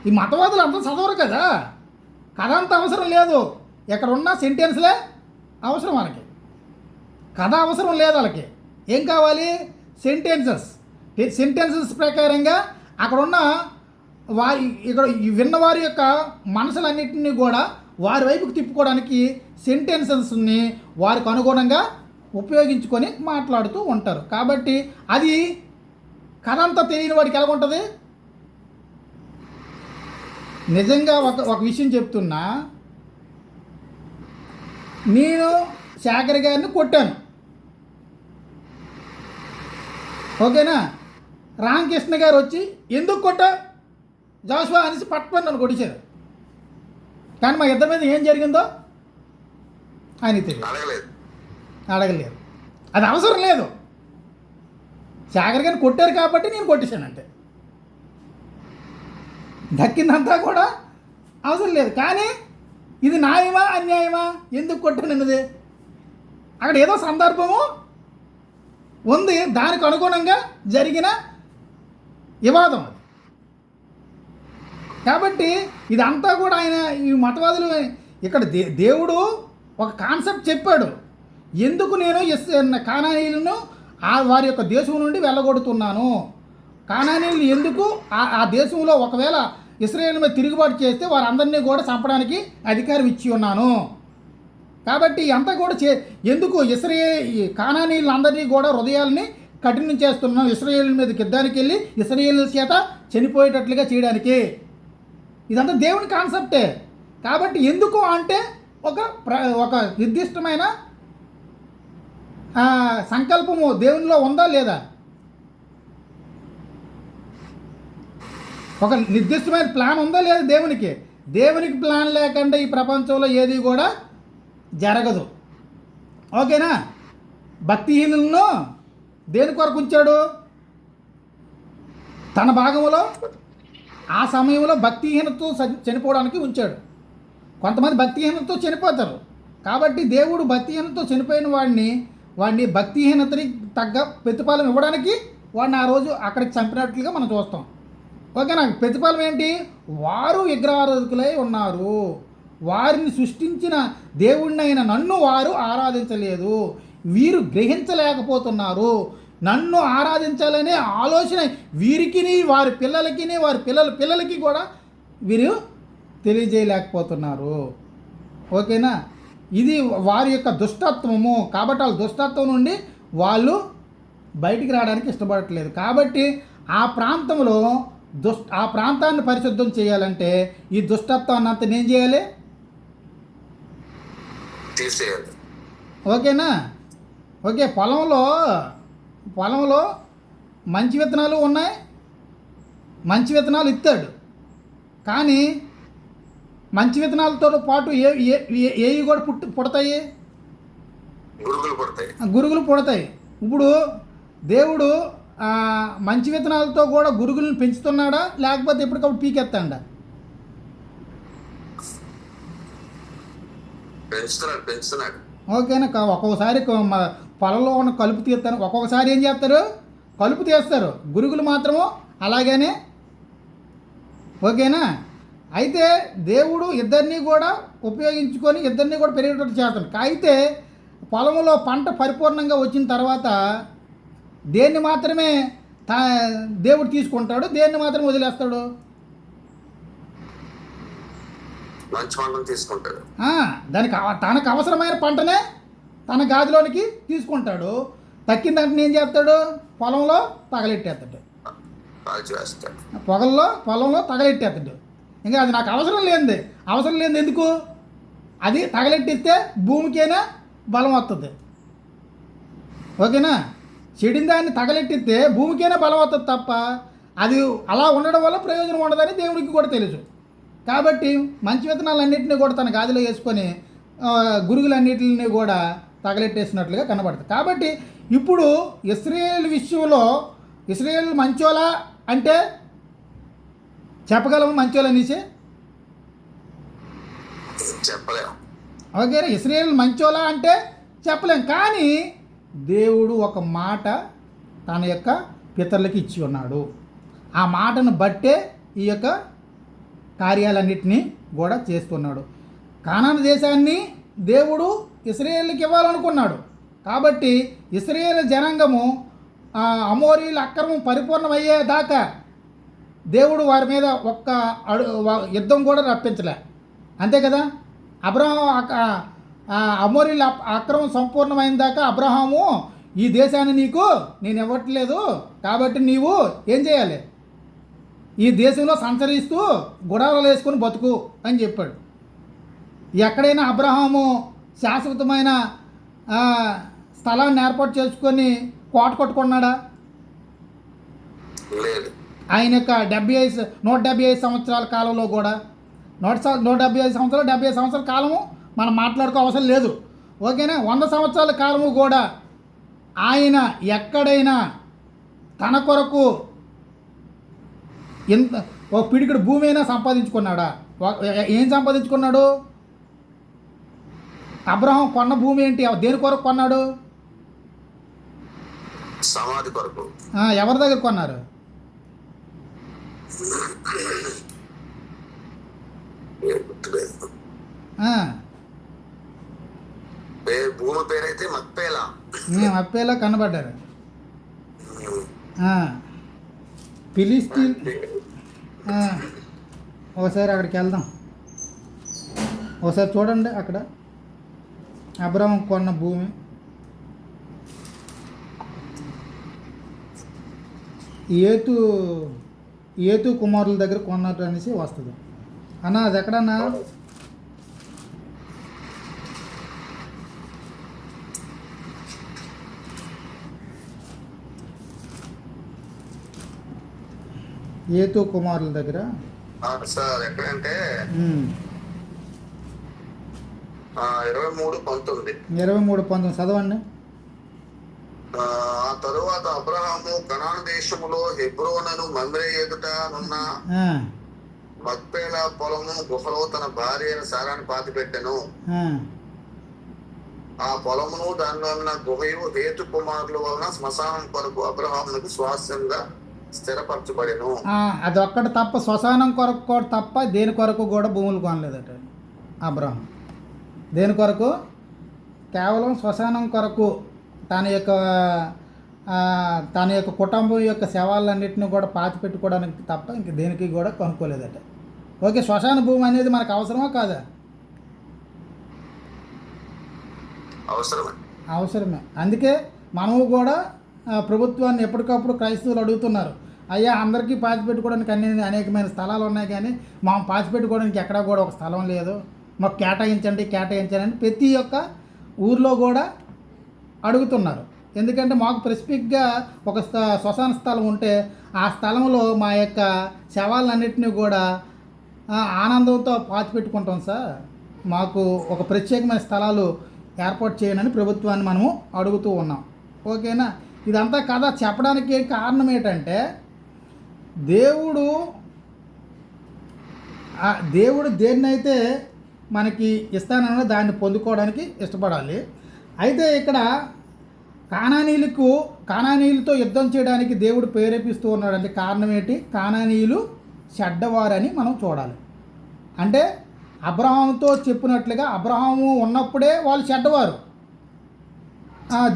ఈ మతవాదులు అంతా చదవరు కదా, కథ అంత అవసరం లేదు. ఎక్కడ ఉన్న సెంటెన్స్లే అవసరం వాళ్ళకి, కథ అవసరం లేదు వాళ్ళకి. ఏం కావాలి? సెంటెన్సెస్ ప్రకారంగా అక్కడ ఉన్న ఇక్కడ విన్నవారి యొక్క మనసులన్నింటినీ కూడా వారి వైపుకి తిప్పుకోవడానికి సెంటెన్సెస్ని వారికి అనుగుణంగా ఉపయోగించుకొని మాట్లాడుతూ ఉంటారు. కాబట్టి అది కథ అంతా తెలియని వాడికి ఎలాగుంటుంది? నిజంగా ఒక విషయం చెప్తున్నా, నేను శేఖర్ గారిని కొట్టాను, ఓకేనా? రామకృష్ణ గారు వచ్చి ఎందుకు కొట్టా జాషువా అనేసి పట్టుకొని నన్ను కొట్టించారు. కానీ మా ఇద్దరి మీద ఏం జరిగిందో ఆయనకి తెలియదు, అడగలేదు. అది అవసరం లేదు. శేఖర్ గారిని కొట్టారు కాబట్టి నేను కొట్టేశానంటే, దక్కిందంతా కూడా అవసరం లేదు. కానీ ఇది న్యాయమా అన్యాయమా, ఎందుకు కొట్టాను అన్నది అక్కడ ఏదో సందర్భము ఉంది, దానికి అనుగుణంగా జరిగిన వివాదం అది. కాబట్టి ఇదంతా కూడా ఆయన ఈ మతవాదులు ఇక్కడ దేవుడు ఒక కాన్సెప్ట్ చెప్పాడు. ఎందుకు నేను కానానీయులను వారి యొక్క దేశం నుండి వెళ్ళగొడుతున్నాను, కానానీయులు ఎందుకు ఆ దేశంలో ఒకవేళ ఇశ్రాయేలు మీద తిరుగుబాటు చేస్తే వారందరినీ కూడా చంపడానికి అధికారం ఇచ్చి ఉన్నాను. కాబట్టి అంతా కూడా ఎందుకు కానానీయులందరినీ కూడా హృదయాలని కఠినం చేస్తున్నాను, ఇశ్రాయేలు మీదకి యుద్ధానికి వెళ్ళి ఇశ్రాయేలు చేత చనిపోయేటట్లుగా చేయడానికి. ఇదంతా దేవుని కాన్సెప్టే. కాబట్టి ఎందుకు అంటే ఒక నిర్దిష్టమైన సంకల్పము దేవునిలో ఉందా లేదా? ఒక నిర్దిష్టమైన ప్లాన్ ఉందా లేదా దేవునికి? దేవునికి ప్లాన్ లేకుండా ఈ ప్రపంచంలో ఏది కూడా జరగదు, ఓకేనా? భక్తిహీనులను దేని కొరకు ఉంచాడు? తన భాగంలో ఆ సమయంలో భక్తిహీనతో చనిపోవడానికి ఉంచాడు. కొంతమంది భక్తిహీనతో చనిపోతారు. కాబట్టి దేవుడు భక్తిహీనతో చనిపోయిన వాడిని భక్తిహీనతని తగ్గ ప్రతిఫలం ఇవ్వడానికి వాడిని ఆ రోజు అక్కడికి చంపినట్లుగా మనం చూస్తాం, ఓకేనా? ప్రతిఫలం ఏంటి? వారు విగ్రహారాధకులై ఉన్నారు, వారిని సృష్టించిన దేవుడినైన నన్ను వారు ఆరాధించలేదు, వీరు గ్రహించలేకపోతున్నారు. నన్ను ఆరాధించాలనే ఆలోచన వీరికి, వారి పిల్లలకి, వారి పిల్లలకి కూడా వీరు తెలియజేయలేకపోతున్నారు, ఓకేనా? ఇది వారి యొక్క దుష్టత్వము. కాబట్టి వాళ్ళ దుష్టత్వం నుండి వాళ్ళు బయటికి రావడానికి ఇష్టపడట్లేదు. కాబట్టి ఆ ప్రాంతంలో ఆ ప్రాంతాన్ని పరిశుద్ధం చేయాలంటే ఈ దుష్టత్వాన్ని అంతా ఏం చేయాలి? తీసేయాలి, ఓకేనా? ఓకే, పొలంలో మంచి విత్తనాలు ఉన్నాయి, మంచి విత్తనాలు ఇస్తాడు. కానీ మంచి విత్తనాలతో పాటు ఏవి కూడా పుడతాయి? గురుగులు పుడతాయి. ఇప్పుడు దేవుడు మంచి విత్తనాలతో కూడా గురుగులను పెంచుతున్నాడా, లేకపోతే ఎప్పటికప్పుడు పీకెత్తాడా? పెంచుతున్నాడు, ఓకేనా? ఒక్కొక్కసారి పొలంలో ఉన్న కలుపు తీస్తారు, ఒక్కొక్కసారి ఏం చేస్తారు? కలుపు తీస్తారు. గురుగులు మాత్రము అలాగనే, ఓకేనా? అయితే దేవుడు ఇద్దరిని కూడా ఉపయోగించుకొని ఇద్దరిని కూడా పెరిగేటట్టు చేస్తాడు. అయితే పొలంలో పంట పరిపూర్ణంగా వచ్చిన తర్వాత దేన్ని మాత్రమే దేవుడు తీసుకుంటాడు, దేన్ని మాత్రం వదిలేస్తాడు? మంచి పంటను తీసుకుంటాడు. దానికి తనకు అవసరమైన పంటనే తన గాదిలోనికి తీసుకుంటాడు. తక్కిందంటే ఏం చేస్తాడు? పొలంలో తగలెట్టేస్తాడు, పొలంలో తగలెట్టేస్తాడు. ఇంకా అది నాకు అవసరం లేనిది ఎందుకు? అది తగలెట్టిస్తే భూమికైనా బలం వస్తుంది. ఓకేనా? చెడిన దాన్ని తగలెట్టిస్తే భూమికైనా బలం వస్తుంది తప్ప అది అలా ఉండడం వల్ల ప్రయోజనం ఉండదని దేవుడికి కూడా తెలుసు. కాబట్టి మంచి విత్తనాలన్నింటినీ కూడా తన గాదిలో వేసుకొని గురుగులన్నింటినీ కూడా తగలెట్టేసినట్లుగా కనబడుతుంది. కాబట్టి ఇప్పుడు ఇశ్రాయేలు విషయంలో ఇశ్రాయేలు మంచోలా అంటే చెప్పగలము? మంచోలనేసి చెప్పలేము. ఓకేనా? ఇశ్రాయేలు మంచోలా అంటే చెప్పలేం. కానీ దేవుడు ఒక మాట తన యొక్క పితరులకి ఇచ్చి ఉన్నాడు. ఆ మాటను బట్టే ఈ యొక్క కార్యాలన్నింటినీ కూడా చేస్తున్నాడు. కానాను దేశాన్ని దేవుడు ఇశ్రాయేలుకి ఇవ్వాలనుకున్నాడు. కాబట్టి ఇశ్రాయేలు జనాంగము అమోరీల అక్రమం పరిపూర్ణమయ్యేదాకా దేవుడు వారి మీద ఒక్క యుద్ధం కూడా రప్పించలే. అంతే కదా? అమోరీల అక్రమం సంపూర్ణమైన దాకా అబ్రహాము ఈ దేశాన్ని నీకు నేను ఇవ్వట్లేదు, కాబట్టి నీవు ఏం చేయాలి? ఈ దేశంలో సంచరిస్తూ గుడారాలు వేసుకొని బతుకు అని చెప్పాడు. ఎక్కడైనా అబ్రహాము శాశ్వతమైన స్థలాన్ని ఏర్పాటు చేసుకొని కోట కట్టుకున్నాడా? ఆయన యొక్క 175 సంవత్సరాల కాలంలో కూడా 175 సంవత్సరాలు 75 సంవత్సరాల కాలము మనం మాట్లాడుకో అవసరం లేదు. ఓకేనా? 100 సంవత్సరాల కాలము కూడా ఆయన ఎక్కడైనా తన కొరకు ఎంత ఒక పిడికిడు భూమి అయినా సంపాదించుకున్నాడా? ఏం సంపాదించుకున్నాడు? అబ్రహాం కొన్న భూమి ఏంటి? దేని కొరకు కొన్నాడు? సమాధి కొరకు. ఎవరి దగ్గర కొన్నారు? భూమి పేరైతే మక్పేలా కనబడ్డారు. ఫిలిస్తీన్. ఒకసారి అక్కడికి వెళ్దాం, ఒకసారి చూడండి. అక్కడ అబ్రహాం కొన్న భూమి ఏతు కుమారుల దగ్గర కొన్నట్టు అనేసి వస్తుంది అన్న. అది ఎక్కడన్నా? ఏతు కుమారుల దగ్గర సార్ ఎక్కడంటే 23:19 చదవండి. ఆ తరువాత అబ్రహాము కనాను దేశములో హెబ్రోనను మమ్రే ఎదుట నున్న మక్పేలా పొలము గుహలో తన భార్య అయిన సారాన్ని పాతిపెట్టెను. ఆ పొలమును దానిలో ఉన్న గుహయు హేతు కుమారుల వలన శ్మశానం కొరకు అబ్రహామునకు స్వాస్థ్యంగా స్థిరపరచబడెను. అదొక్కటి తప్ప, శ్మశానం కొరకు కూడా తప్ప దేని కొరకు కూడా భూములు కొనలేదట అబ్రహాం. దేని కొరకు? కేవలం శ్మశానం కొరకు తన యొక్క కుటుంబం యొక్క శవాలన్నింటినీ కూడా పాతిపెట్టుకోవడానికి తప్ప ఇంక దేనికి కూడా కొనుక్కోలేదట. ఓకే, శ్మశాన భూమి అనేది మనకు అవసరమా కాదా? అవసరమే. అందుకే మనము కూడా ప్రభుత్వాన్ని ఎప్పటికప్పుడు క్రైస్తవులు అడుగుతున్నారు, అయ్యా అందరికీ పాతిపెట్టుకోవడానికి అనేకమైన స్థలాలు ఉన్నాయి, కానీ మా పాతిపెట్టుకోవడానికి ఎక్కడా కూడా ఒక స్థలం లేదు, మాకు కేటాయించండి అని ప్రతి ఒక్క ఊర్లో కూడా అడుగుతున్నారు. ఎందుకంటే మాకు స్పెసిఫిక్గా ఒక శ్మశాన స్థలం ఉంటే ఆ స్థలంలో మా యొక్క శవాలన్నింటినీ కూడా ఆనందంతో పాతిపెట్టుకుంటాం సార్, మాకు ఒక ప్రత్యేకమైన స్థలాలు ఏర్పాటు చేయనని ప్రభుత్వాన్ని మనము అడుగుతూ ఉన్నాం. ఓకేనా? ఇదంతా కథ చెప్పడానికి కారణం ఏంటంటే దేవుడు దేన్నైతే మనకి ఇస్తానో దాన్ని పొందుకోవడానికి ఇష్టపడాలి. అయితే ఇక్కడ కానానీయులతో యుద్ధం చేయడానికి దేవుడు ప్రేరేపిస్తూ ఉన్నాడు. అంటే కారణం ఏంటి? కానానీయులు చెడ్డవారని మనం చూడాలి. అంటే అబ్రహాముతో చెప్పినట్లుగా అబ్రహాము ఉన్నప్పుడే వాళ్ళు చెడ్డవారు,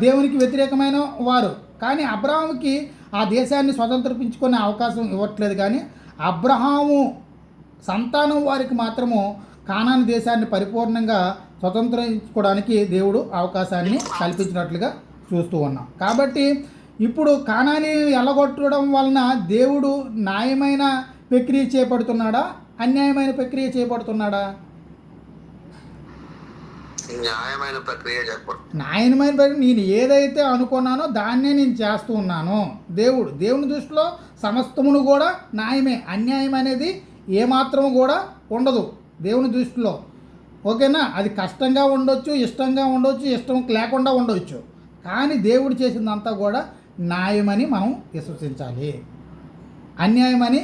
దేవునికి వ్యతిరేకమైన వారు. కానీ అబ్రహాముకి ఆ దేశాన్ని స్వతంత్రించుకునే అవకాశం ఇవ్వట్లేదు. కానీ అబ్రహాము సంతానం వారికి మాత్రము కానాను దేశాన్ని పరిపూర్ణంగా స్వతంత్రించుకోవడానికి దేవుడు అవకాశాన్ని కల్పించినట్లుగా చూస్తూ ఉన్నాం. కాబట్టి ఇప్పుడు కానాని ఎల్లగొట్టడం వలన దేవుడు న్యాయమైన ప్రక్రియ చేపడుతున్నాడా, అన్యాయమైన ప్రక్రియ చేపడుతున్నాడా? న్యాయమైన ప్రక్రియ చెప్పండి. న్యాయమైన ప్రక్రియ. నేను ఏదైతే అనుకున్నానో దాన్నే నేను చేస్తూ ఉన్నాను. దేవుని దృష్టిలో సమస్తమును కూడా న్యాయమే, అన్యాయం అనేది ఏమాత్రము కూడా ఉండదు దేవుని దృష్టిలో. ఓకేనా? అది కష్టంగా ఉండొచ్చు, ఇష్టంగా ఉండొచ్చు, ఇష్టం లేకుండా ఉండవచ్చు. కానీ దేవుడు చేసిందంతా కూడా న్యాయమని మనం విశ్వసించాలి. అన్యాయమని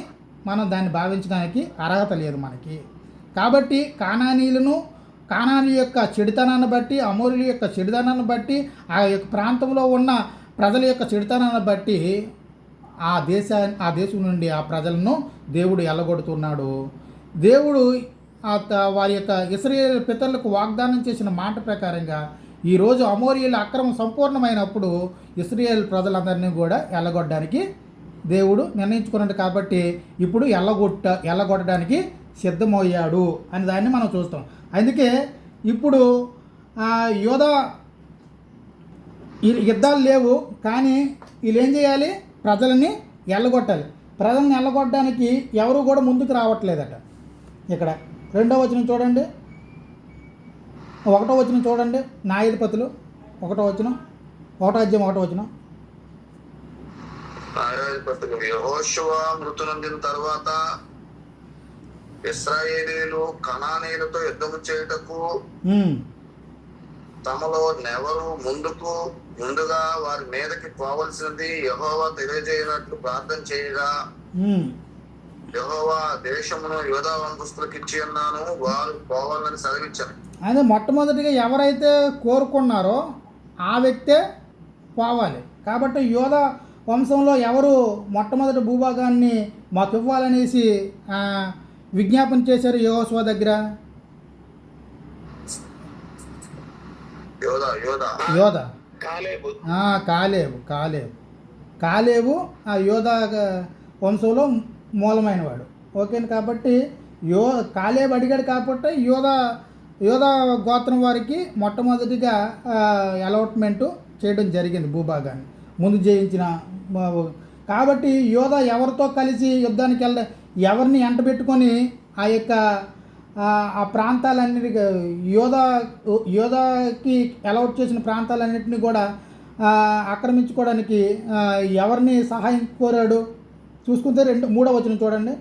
మనం దాన్ని భావించడానికి అర్హత లేదు మనకి. కాబట్టి కానానీ యొక్క చెడుతనాన్ని బట్టి, అమోరీల యొక్క చెడుతనాన్ని బట్టి, ఆ యొక్క ప్రాంతంలో ఉన్న ప్రజల యొక్క చెడుతనాన్ని బట్టి ఆ దేశం నుండి ఆ ప్రజలను దేవుడు ఎల్లగొడుతున్నాడు. దేవుడు వారి యొక్క ఇశ్రాయేలు పితరులకు వాగ్దానం చేసిన మాట ప్రకారంగా ఈరోజు అమోరీయుల అక్రమం సంపూర్ణమైనప్పుడు ఇశ్రాయేలు ప్రజలందరినీ కూడా ఎల్లగొట్టడానికి దేవుడు నిర్ణయించుకున్నాడు. కాబట్టి ఇప్పుడు ఎల్లగొట్టడానికి సిద్ధమయ్యాడు అని దాన్ని మనం చూస్తాం. అందుకే ఇప్పుడు యుద్ధాలు లేవు, కానీ వీళ్ళు ఏం చేయాలి? ప్రజలని ఎల్లగొట్టాలి. ప్రజలను ఎల్లగొట్టడానికి ఎవరు కూడా ముందుకు రావట్లేదట. ఇక్కడ 2వ వచనం చూడండి, 1వ వచనం చూడండి. న్యాయాధిపతులు 1వ వచనం, 1వ అధ్యాయం 1వ వచనం. యెహోషువ మృతి నొందిన తర్వాత ఇశ్రాయేలీయులు కనానీయులతో యుద్ధము చేయుటకు తమలో నెవరు ముందుగా వారి మీదకి పోవలసినది యెహోవా తెలియజేయనట్లు ప్రార్థన చేయగా యెహోవా దేశమును యూదా వంశస్థులకు ఇచ్చి ఉన్నాను, వారు పోవాలని సెలవిచ్చారు. అదే మొట్టమొదటిగా ఎవరైతే కోరుకున్నారో ఆ వ్యక్తే పోవాలి. కాబట్టి యూదా వంశంలో ఎవరు మొట్టమొదటి భూభాగాన్ని మాకు ఇవ్వాలనేసి విజ్ఞాపన చేశారు యెహోషువ దగ్గర? యోధా, కాలేబు ఆ యోధా వంశంలో మూలమైన వాడు. ఓకే. కాబట్టి కాలేబు అడిగాడు కాబట్టి యోధా గోత్రం వారికి మొట్టమొదటిగా అలాట్మెంటు చేయడం జరిగింది భూభాగాన్ని ముందు జయించిన. కాబట్టి యోధా ఎవరితో కలిసి యుద్ధానికి ఎవరిని ఎంటబెట్టుకొని ఆ యొక్క ఆ ప్రాంతాలన్నిటి యోధాకి అలాట్ చేసిన ప్రాంతాలన్నింటినీ కూడా ఆక్రమించుకోవడానికి ఎవరిని సహాయం కోరాడు చూసుకుంటే 3వ వచనం చూడండి.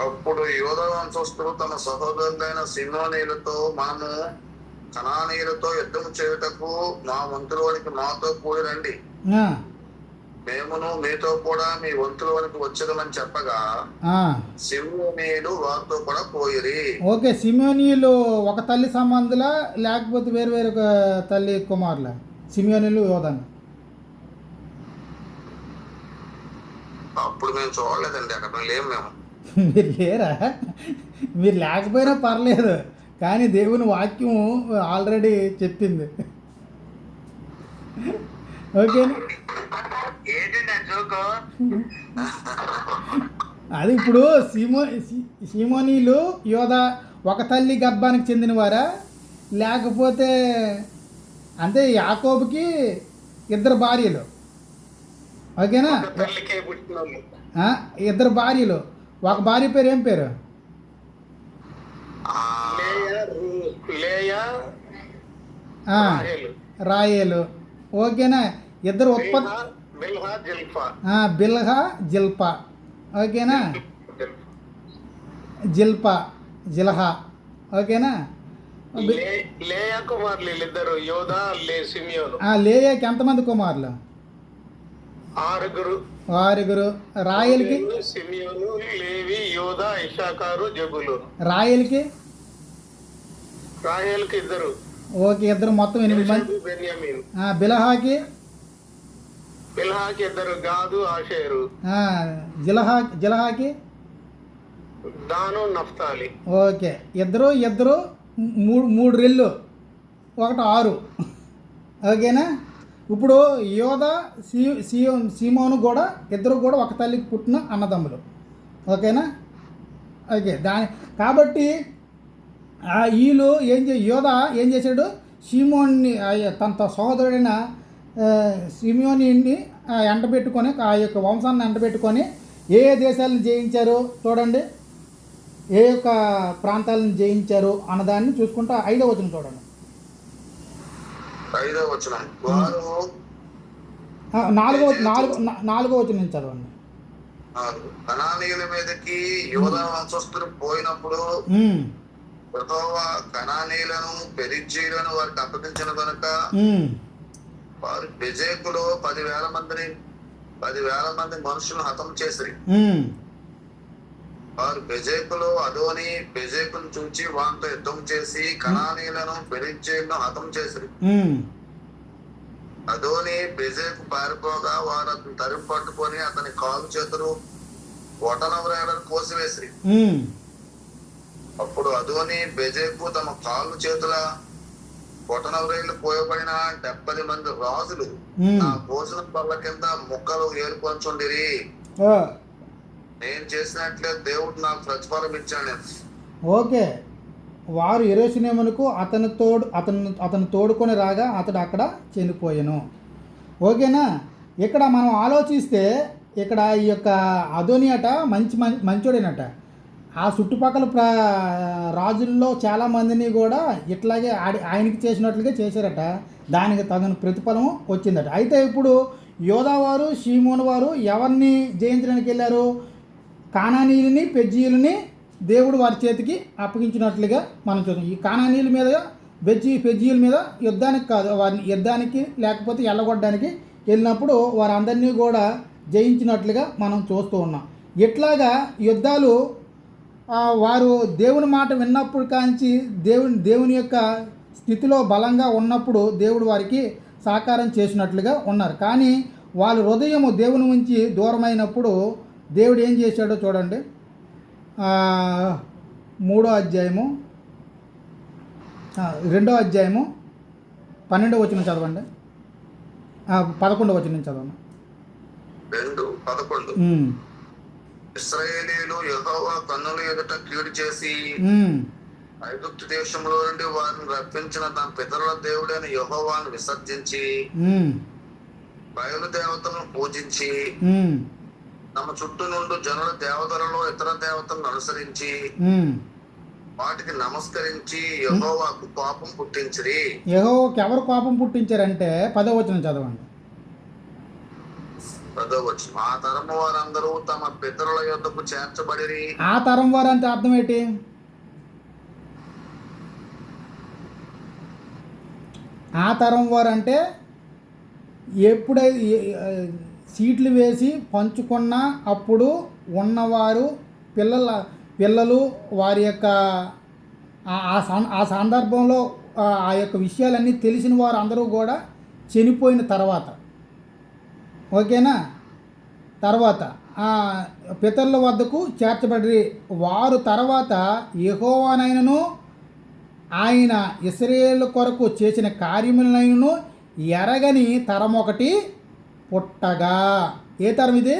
అప్పుడు యోధా వంశస్థులు తమ సహోదరులైన సిమోనీయులతో మనము కనానీయులతో యుద్ధం చేయుటకు మా వంతులోనికి మాతో కూడి రండి, మేమును మీతో కూడా మీ వంతులోనికి వచ్చేదమని చెప్పగా సిమోనీయులు వారితో కూడా పోయిరి. ఓకే. సిమోనీయులు ఒక తల్లి సంబంధులా లేకపోతే వేరు తల్లి కుమారుల? సిమోనీయులు యోధన్ అప్పుడు మేము చూడలేదండి, అక్కడ లేము మేము. మీరు లేరా? మీరు లేకపోయినా పర్లేదు, కానీ దేవుని వాక్యం ఆల్రెడీ చెప్పింది. ఓకే. అది ఇప్పుడు సిమోనీలు యోధా ఒక తల్లి గర్భానికి చెందినవారా, లేకపోతే అంటే యాకోబుకి 2 భార్యలు? ఓకేనా? 2 భార్యలు. ఒక భార్య పేరు ఏం పేరు? రాయేలు. ఓకేనా? 2 ఉత్పత్తి బిల్హా జిల్పా. ఓకేనా? జిల్హా. ఓకేనా? లేయాకి ఎంతమంది కుమారులు? 6. రాయేలుకి? రాయేలుకి 2. ఓకే. 2 మొత్తం 8 మంది. బిల్హాకి 2 గాదు ఆషేరు. జిలహాకి దాను నఫ్తాలి. ఓకే, ఇద్దరు ఇద్దరు మూడు మూడు రెళ్ళు, ఒకటి 6. ఓకేనా. ఇప్పుడు యోధ సీమోను కూడా ఇద్దరు కూడా ఒక తల్లికి పుట్టిన అన్నదమ్ములు. ఓకేనా. ఓకే, కాబట్టి వీళ్ళు యోధ ఏం చేశాడు, సీమోన్ని తన సహోదరుడైన సిమియోనిని ఎండబెట్టుకొని ఆ యొక్క వంశాన్ని ఎండబెట్టుకొని ఏ దేశాలను జయించారు చూడండి, ఏ యొక్క ప్రాంతాలను జయించారు అన్నదాన్ని చూసుకుంటా 5వ వచనం చూడండి. 5వ వచనం, వారు 4వ వచనం నుంచి చదవండి. కనానీయుల మీదకి యోధా వంశస్థులు పోయినప్పుడు యెహోవా కనానీయులను పెరిజ్జీయులను వారికి అప్పగించిన కనుక వారు బెజేకులో 10,000 మంది మనుషులను హతం చేసిరి. వారు బెజేకులో అదోని బెజేకును చూచి వారితో యుద్ధం చేసి కనానీయులను పెరిజ్జీయులను హతం చేసిరి. అదోని బెజేకు పారిపోగా వారు అతను తరిమి పట్టుకొని అతని కాలు చేతులు బొటనవ్రేళ్లను కోసివేసిరి. అప్పుడు అదోని బెజేకు తమ కాళ్ళు చేతుల బొటనవ్రేళ్లు కోయబడిన 70 మంది రాజులు నా భోజనం బల్ల కింద ముక్కలు ఏర్పరచుండిరి. నేను చేసినట్లే దేవుడు నాకు ప్రతిఫలం ఇచ్చాను. ఓకే, వారు యెరూషలేమునకు అతను తోడుకొని రాగా అతడు అక్కడ చనిపోయాను. ఓకేనా. ఇక్కడ మనం ఆలోచిస్తే ఇక్కడ ఈ యొక్క అదోని అట మంచోడేనట. ఆ చుట్టుపక్కల రాజుల్లో చాలామందిని కూడా ఇట్లాగే ఆయనకి చేసినట్లుగా చేశారట. దానికి తగిన ప్రతిఫలం వచ్చిందట. అయితే ఇప్పుడు యోధావారు సీమోను వారు ఎవరిని జయించడానికి వెళ్ళారు, కానానీయులని పెజ్జీయులని దేవుడు వారి చేతికి అప్పగించినట్లుగా మనం చూద్దాం. ఈ కానానీయుల మీద పెజ్జీయుల మీద యుద్ధానికి కాదు, వారిని యుద్ధానికి లేకపోతే ఎల్లగొట్టడానికి వెళ్ళినప్పుడు వారందరినీ కూడా జయించినట్లుగా మనం చూస్తూ ఉన్నాం. ఇట్లాగా యుద్ధాలు వారు దేవుని మాట విన్నప్పుడు కాంచి దేవుని యొక్క స్థితిలో బలంగా ఉన్నప్పుడు దేవుడు వారికి సహకారం చేసినట్లుగా ఉన్నారు. కానీ వాళ్ళ హృదయము దేవుని నుంచి దూరమైనప్పుడు దేవుడు ఏం చేశాడో చూడండి. 3వ అధ్యాయము 2వ అధ్యాయము 12వ వచనం చదవండి. 11వ వచనం చదవండి. 2:11 ఇశ్రాయేలీయులు యెహోవా కన్నుల ఎదుట కీడు చేసి ఐగుప్తు దేశంలో నుండి వారిని రప్పించిన తమ పితరుల దేవుడైన యెహోవాను విసర్జించి బయలు దేవతలను పూజించి తమ చుట్టూ నుండి జనుల దేవతలలో ఇతర దేవతలను అనుసరించి వాటికి నమస్కరించి యెహోవాకు కోపం పుట్టించిరి. యెహోవాకు ఎవరు కోపం పుట్టించారంటే 10వ వచనం చదవండి. 10వ వచనం, ఆ తరము వారందరూ తమ పితరుల యొద్దకు చేర్చబడిరి. ఆ తరం వారు అంటే అర్థం ఏంటి? ఆ తరం వారు అంటే ఎప్పుడైతే సీట్లు వేసి పంచుకున్న అప్పుడు ఉన్నవారు పిల్లలు వారి యొక్క ఆ సందర్భంలో ఆ యొక్క విషయాలన్నీ తెలిసిన వారు అందరూ కూడా చనిపోయిన తర్వాత, ఓకేనా, తర్వాత పితరుల వద్దకు చేర్చబడి వారు తర్వాత యెహోవానైనను ఆయన ఇశ్రాయేలు కొరకు చేసిన కార్యములనైనను ఎరగని తరం ఒకటి పుట్టగా. ఏ తరం ఇది?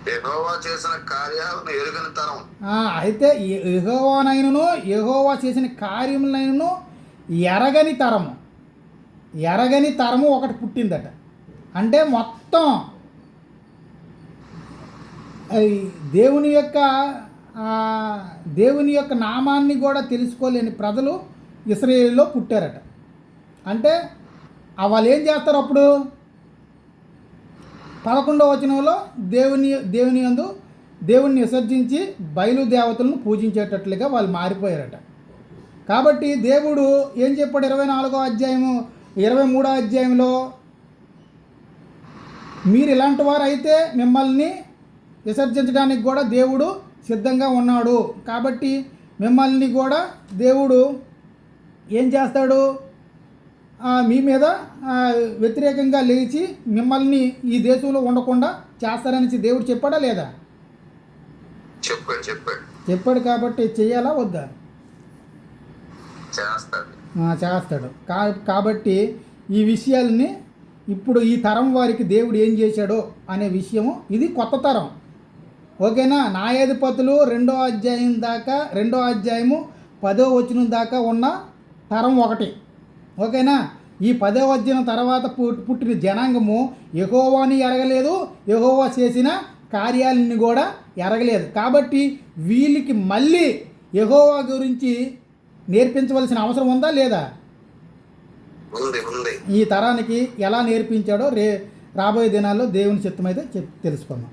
యెహోవా చేసిన కార్యాలను ఎరుగని తరం. అయితే యెహోవా చేసిన కార్యములైనను ఎరగని తరము ఒకటి పుట్టిందట. అంటే మొత్తం దేవుని యొక్క నామాన్ని కూడా తెలుసుకోలేని ప్రజలు ఇశ్రాయేలులో పుట్టారట. అంటే వాళ్ళు ఏం చేస్తారు అప్పుడు? 11వ వచనంలో దేవుని విసర్జించి బయలు దేవతలను పూజించేటట్లుగా వాళ్ళు మారిపోయారట. కాబట్టి దేవుడు ఏం చెప్పాడు 23వ అధ్యాయంలో, మీరు ఇలాంటి వారు అయితే మిమ్మల్ని విసర్జించడానికి కూడా దేవుడు సిద్ధంగా ఉన్నాడు. కాబట్టి మిమ్మల్ని కూడా దేవుడు ఏం చేస్తాడు? మీ మీద వ్యతిరేకంగా లేచి మిమ్మల్ని ఈ దేశంలో ఉండకుండా చేస్తారని దేవుడు చెప్పాడా లేదా? చెప్పాడు చెప్పాడు. చెప్పాడు కాబట్టి చెయ్యాలా వద్దా? చేస్తాడు. చేస్తాడు. కాబట్టి ఈ విషయాల్ని ఇప్పుడు ఈ తరం వారికి దేవుడు ఏం చేశాడో అనే విషయము, ఇది కొత్త తరం. ఓకేనా? న్యాయాధిపతులు 2వ అధ్యాయం దాకా, 2వ అధ్యాయము 10వ వచనం దాకా ఉన్న తరం ఒకటి. ఓకేనా? ఈ 10వ అధ్యాయం తర్వాత పుట్టిన జనాంగము యెహోవాని ఎరగలేదు, యెహోవా చేసిన కార్యాలని కూడా ఎరగలేదు. కాబట్టి వీళ్ళకి మళ్ళీ యెహోవా గురించి నేర్పించవలసిన అవసరం ఉందా లేదా? ఉంది. ఈ తరానికి ఎలా నేర్పించాడో రాబోయే దినాల్లో దేవుని చిత్తమైతే తెలుసుకుందాం.